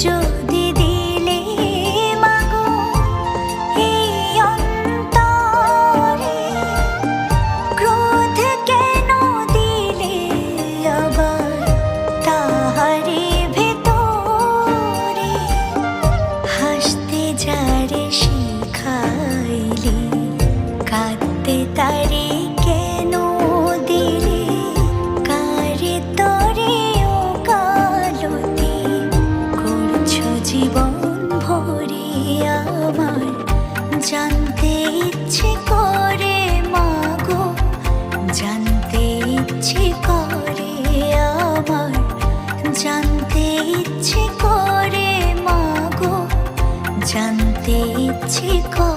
যদি দিলে মাগো এই অন্তরে, ক্রোধ কেন দিলে আবার তাহারি ভেতরে, হাসতে যারে শিখাইলে কাঁদতে তারে কেন দিলে, কারে তরে ও কালতি করছো জীবন ভরে আমার, জানতে ইচ্ছে করে মাগো, জানতে ইচ্ছে করে আমার, জানতে ইচ্ছে করে মাগো, জানতে ইচ্ছে করে।